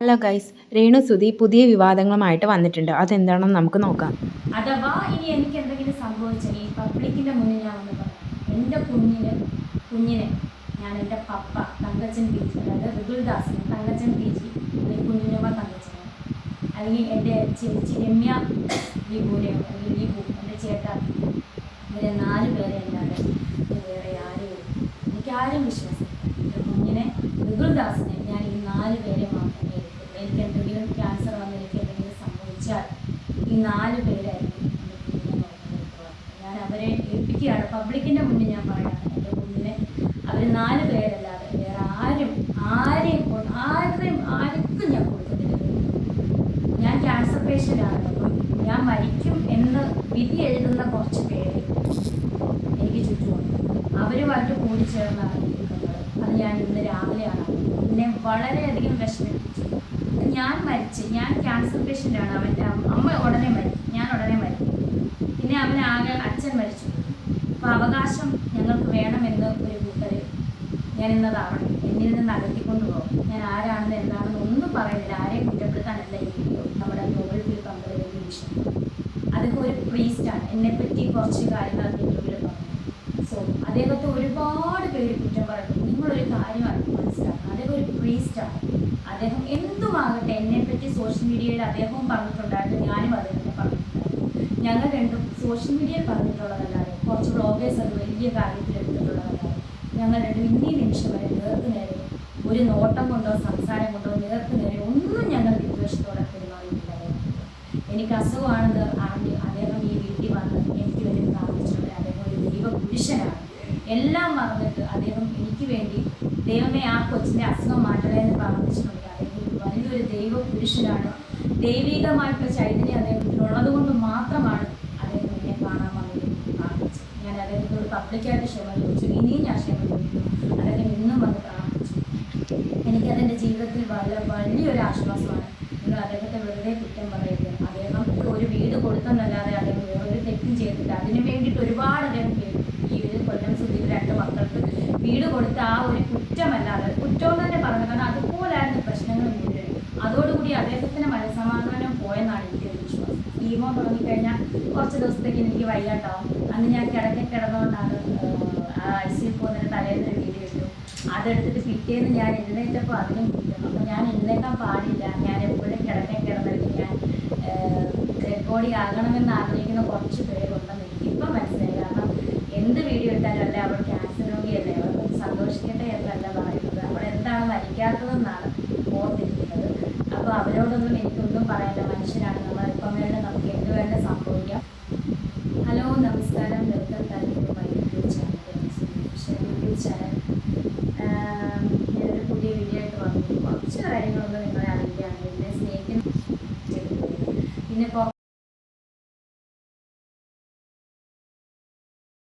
Hello guys, Renu Sudhi പുതിയ വിവാദങ്ങളുമായിട്ട് വന്നിട്ടുണ്ട്. അതെന്താണെന്ന് നമുക്ക് നോക്കാം. അഥവാ ഇനി എനിക്ക് എന്തെങ്കിലും സംഭവിച്ചാൽ ഈ പബ്ലിക്കിൻ്റെ മുന്നിൽ ഞാൻ ഒന്ന് പറയാം. എൻ്റെ കുഞ്ഞിനെ ഞാൻ എൻ്റെ പപ്പ തങ്കച്ചൻ പി ജി, അതായത് ഋതുൽദാസിന് തങ്കച്ചൻ പി ജി കുഞ്ഞുമ്മ തങ്കച്ചനെ, അല്ലെങ്കിൽ എൻ്റെ ചേച്ചി രമ്യ ലിബുവിനെയോ അല്ലെങ്കിൽ ലിബു എൻ്റെ ചേട്ടാ, ഇവരെ 4 പേരെ അല്ലാതെ വേറെ ആരെയും എനിക്കാരും വിശ്വാസം. എൻ്റെ കുഞ്ഞിനെ ഋതുൽദാസിനെ ഞാൻ ഈ 4 പേരെ മാത്രമേ എടുക്കുള്ളൂ. എനിക്ക് എന്തെങ്കിലും ക്യാൻസർ വന്ന് എനിക്ക് എന്തെങ്കിലും സംഭവിച്ചാൽ ഈ 4 പേരായിരിക്കും എൻ്റെ കുഞ്ഞിനെ നോക്കുന്നത്. ഞാൻ അവരെ ഏൽപ്പിക്കുകയാണ്. പബ്ലിക്കിൻ്റെ മുന്നിൽ ഞാൻ പറയാണ്, എൻ്റെ കുഞ്ഞിനെ അവർ 4 പേരല്ലാതെ വേറെ ആർക്കും ഞാൻ കൊടുക്കുന്നില്ല. ഞാൻ ക്യാൻസർ പേഷ്യൻ്റാണ്. അപ്പം ഞാൻ മരിക്കും എന്ന് വിധി എഴുതുന്ന കുറച്ച് പേര് എനിക്ക് ചുറ്റുമുണ്ട്. അവരുമായിട്ട് കൂടിച്ചേർന്നാണ് നിൽക്കുന്നത്. അത് ഞാൻ ഇന്ന് രാവിലെയാണ് എന്നെ വളരെയധികം വിഷമിപ്പിച്ചു. ഞാൻ ക്യാൻസർ പേഷ്യൻ്റാണ്. അവൻ്റെ അമ്മ ഉടനെ മരിക്കും, ഞാൻ ഉടനെ മരിക്കും. പിന്നെ അവനാകെ അച്ഛൻ മരിച്ചു. അപ്പോൾ അവകാശം ഞങ്ങൾക്ക് വേണമെന്ന് ഒരു കൂട്ടർ ഞാൻ ഇന്നതാവണം, എന്നിൽ നിന്ന് അകറ്റിക്കൊണ്ട് പോകും. ഞാൻ ആരാണെന്ന് എന്താണെന്ന് ഒന്നും പറയുന്നില്ല. ആരെയും കുറ്റപ്പെടുത്താനല്ല ഈ വീഡിയോ. നമ്മുടെ ഗ്ലോബൽ ഫിൽ കമ്പനി വലിയ വിഷയം. അതൊക്കെ ഒരു പ്രീസ്റ്റാണ്. എന്നെപ്പറ്റി കുറച്ച് കാര്യങ്ങൾ ഇന്റർവ്യൂവിൽ പറഞ്ഞു. സോ അദ്ദേഹത്തെ ഒരുപാട് പേര് കുറ്റം പറയുന്നു. നിങ്ങളൊരു കാര്യമാണ് മനസ്സിലാക്കണം, അദ്ദേഹം ഒരു പ്രീസ്റ്റാണ്. അദ്ദേഹം എന്തുമാകട്ടെ, എന്നെപ്പറ്റി സോഷ്യൽ മീഡിയയിൽ അദ്ദേഹവും പറഞ്ഞിട്ടുണ്ടായിരുന്നു, ഞാനും അദ്ദേഹത്തെ പറഞ്ഞിട്ടുണ്ടായിരുന്നു. ഞങ്ങൾ രണ്ടും സോഷ്യൽ മീഡിയയിൽ പറഞ്ഞിട്ടുള്ളതല്ലാതെ കുറച്ച് ബ്ലോഗേഴ്സ് അത് വലിയ കാര്യത്തിൽ എടുത്തിട്ടുള്ളതല്ലാതെ ഞങ്ങൾ രണ്ടും ഇന്നീ നിമിഷം വരെ നേരെ ഒരു നോട്ടം കൊണ്ടോ സംസാരം കൊണ്ടോ നേരെ ഒന്നും ഞങ്ങൾ വിദ്വേഷത്തോടെ പെരുമാറിയിട്ടില്ല. എനിക്ക് അസുഖമാണെന്ന് അറിഞ്ഞ് അദ്ദേഹം ഈ വീട്ടിൽ വന്ന് എനിക്ക് വേണ്ടി പ്രാർത്ഥിച്ചിട്ടുണ്ട്. അദ്ദേഹം ഒരു ദൈവ പുരുഷനാണ്. എല്ലാം മറന്നിട്ട് അദ്ദേഹം എനിക്ക് വേണ്ടി ദൈവമേ ആ കൊച്ചിൻ്റെ അസുഖം മാറ്റണേ എന്ന് പ്രാർത്ഥിച്ചിട്ടുണ്ട്. അദ്ദേഹം വലിയൊരു ദൈവ പുരുഷനാണ്. ദൈവികമായിട്ടുള്ള ചൈതന്യം അദ്ദേഹത്തിനുള്ളത് കൊണ്ട് മാത്രമാണ് അദ്ദേഹം എന്നെ കാണാൻ വന്നത് പ്രാർത്ഥിച്ചത്. ഞാൻ അദ്ദേഹത്തോട് പബ്ലിക്കായിട്ട് ക്ഷമ ചോദിച്ചു. ഇനിയും ഞാൻ ക്ഷമ ചോദിക്കുന്നു. അദ്ദേഹം ഇന്നും വന്ന് പ്രാർത്ഥിച്ചു. എനിക്കതെൻ്റെ ജീവിതത്തിൽ വലിയൊരു ആശ്വാസമാണ്. നിങ്ങൾ അദ്ദേഹത്തെ വെറുതെ കുറ്റം പറയരുത്. അദ്ദേഹം ഒരു വീട് കൊടുത്തെന്നല്ലാതെ അദ്ദേഹം വേറൊരു തെറ്റും ചെയ്തിട്ട് അതിനു വേണ്ടിയിട്ട് ഒരുപാട് അദ്ദേഹം ഈ ഒരു കൊല്ലം സുധിയിൽ 2 മക്കൾക്ക് വീട് കൊടുത്ത ആ ഒരു കുറ്റമല്ലാതെ കുറ്റം തന്നെ പറഞ്ഞു. കാരണം അതുപോലായിരുന്നു പ്രശ്നങ്ങൾ മുഴുവൻ. അതോടുകൂടി അദ്ദേഹത്തിന് മനസ്സമാധാനം പോയെന്നാണ് എനിക്ക് വിശ്വാസം. കീമോ തുടങ്ങിക്കഴിഞ്ഞാൽ കുറച്ച് ദിവസത്തേക്ക് എനിക്ക് വയ്യാണ്ടാവും. അന്ന് ഞാൻ കിടന്നുകൊണ്ടാണ് ICU പോകുന്നതിന് തലേന്നൊരു വീഡിയോ ഇട്ടു. അതെടുത്തിട്ട് പിറ്റേന്ന് ഞാൻ എഴുന്നേറ്റപ്പോൾ അതിനും കുറ്റം. അപ്പോൾ ഞാൻ എഴുന്നേക്കാൻ പാടില്ല, ഞാൻ എപ്പോഴും കിടന്നിട്ട് ഞാൻ ഡെഡ് ബോഡി ആകണമെന്ന് ആഗ്രഹിക്കുന്ന കുറച്ച് പേരുണ്ടെന്ന് എനിക്കിപ്പം മനസ്സിലായി. കാരണം എന്ത് വീഡിയോ ഇട്ടാലും അല്ല, അവൾ ക്യാൻസർ രോഗിയല്ലേ, അവൾക്ക് സന്തോഷിക്കട്ടെ എന്നല്ല പറയുന്നത്, അവൾ എന്താണ് മരിക്കാത്തതെന്നാണ് ഓർത്തിരിക്കുന്നത്. അപ്പോൾ അവരോടൊന്നും എനിക്കൊന്നും പറയാനില്ല. മനുഷ്യരാണ് നമ്മൾ, ഇപ്പം വേണ്ട നമുക്ക് എന്ത് വേണ്ട സംഭവിക്കാം. ഹലോ, നമസ്കാരം. Welcome to my YouTube channel. ഞാനൊരു പുതിയ വീഡിയോ ആയിട്ട് വന്നു. കുറച്ച് കാര്യങ്ങളൊന്നും നിങ്ങളെ അറിയിക്കുകയാണ്. എന്നെ സ്നേഹിക്കുന്ന പിന്നെ